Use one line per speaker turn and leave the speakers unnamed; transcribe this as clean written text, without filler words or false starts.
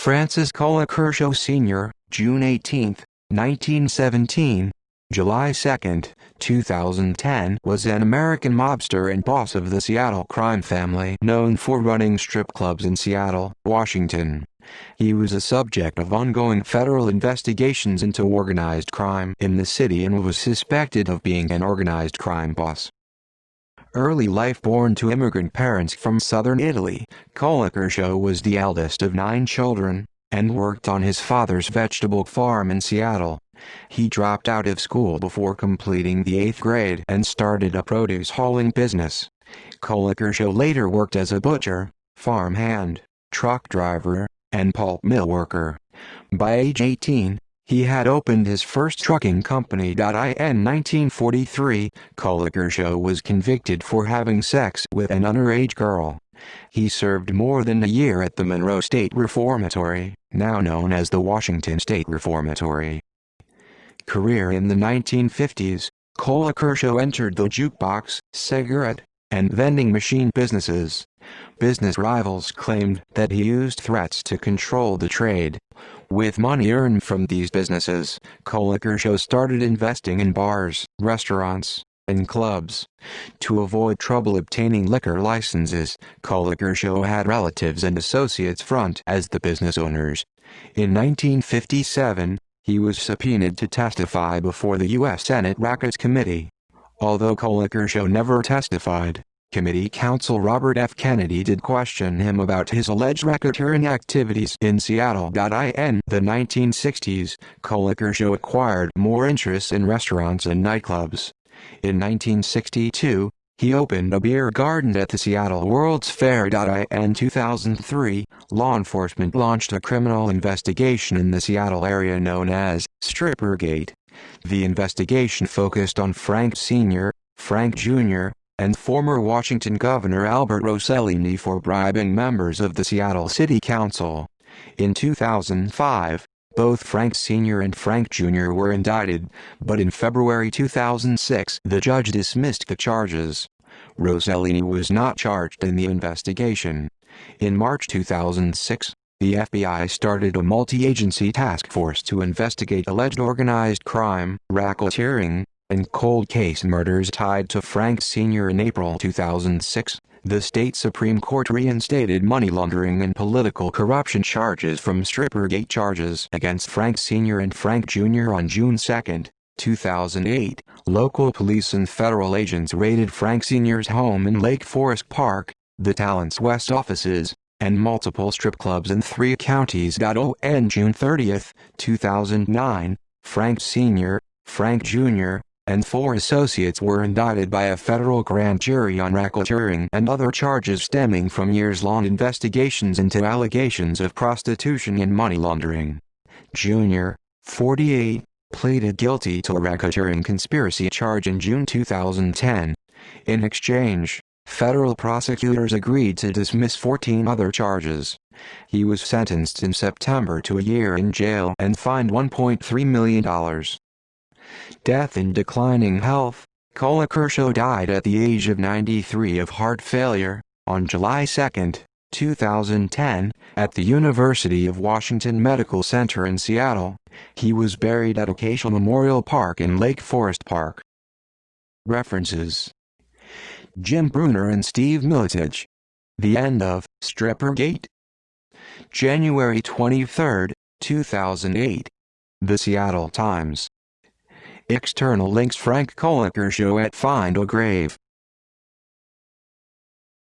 Francis Colacurcio Sr., June 18, 1917, July 2, 2010, was an American mobster and boss of the Seattle crime family known for running strip clubs in Seattle, Washington. He was a subject of ongoing federal investigations into organized crime in the city and was suspected of being an organized crime boss. Early life. Born to immigrant parents from southern Italy, Colacurcio was the eldest of 9 children, and worked on his father's vegetable farm in Seattle. He dropped out of school before completing the 8th grade and started a produce hauling business. Colacurcio later worked as a butcher, farmhand, truck driver, and pulp mill worker. By age 18, he had opened his first trucking company. In 1943, Colacurcio was convicted for having sex with an underage girl. He served more than a year at the Monroe State Reformatory, now known as the Washington State Reformatory. Career. In the 1950s, Colacurcio entered the jukebox, cigarette, and vending machine businesses. Business rivals claimed that he used threats to control the trade. With money earned from these businesses, Colacurcio started investing in bars, restaurants, and clubs. To avoid trouble obtaining liquor licenses, Colacurcio had relatives and associates front as the business owners. In 1957, he was subpoenaed to testify before the U.S. Senate Rackets Committee. Although Colacurcio never testified, Committee counsel Robert F. Kennedy did question him about his alleged racketeering activities in Seattle. In the 1960s, Colacurcio acquired more interests in restaurants and nightclubs. In 1962, he opened a beer garden at the Seattle World's Fair. In 2003, law enforcement launched a criminal investigation in the Seattle area known as Strippergate. The investigation focused on Frank Sr., Frank Jr., and former Washington Governor Albert Rossellini for bribing members of the Seattle City Council. In 2005, both Frank Sr. and Frank Jr. were indicted, but in February 2006 the judge dismissed the charges. Rossellini was not charged in the investigation. In March 2006, the FBI started a multi-agency task force to investigate alleged organized crime, racketeering, and cold case murders tied to Frank Sr. In April 2006, the state Supreme Court reinstated money laundering and political corruption charges from Strippergate charges against Frank Sr. and Frank Jr. On June 2, 2008, local police and federal agents raided Frank Sr.'s home in Lake Forest Park, the Talents West offices, and multiple strip clubs in 3 counties. On June 30, 2009, Frank Sr., Frank Jr., and 4 associates were indicted by a federal grand jury on racketeering and other charges stemming from years-long investigations into allegations of prostitution and money laundering. Jr., 48, pleaded guilty to a racketeering conspiracy charge in June 2010. In exchange, federal prosecutors agreed to dismiss 14 other charges. He was sentenced in September to a year in jail and fined $1.3 million. Death. In declining health, Colacurcio died at the age of 93 of heart failure, on July 2, 2010, at the University of Washington Medical Center in Seattle. He was buried at Acacia Memorial Park in Lake Forest Park. References: Jim Bruner and Steve Militich. The End of Strippergate. January 23, 2008. The Seattle Times. External links: Frank Colacurcio at Find a Grave.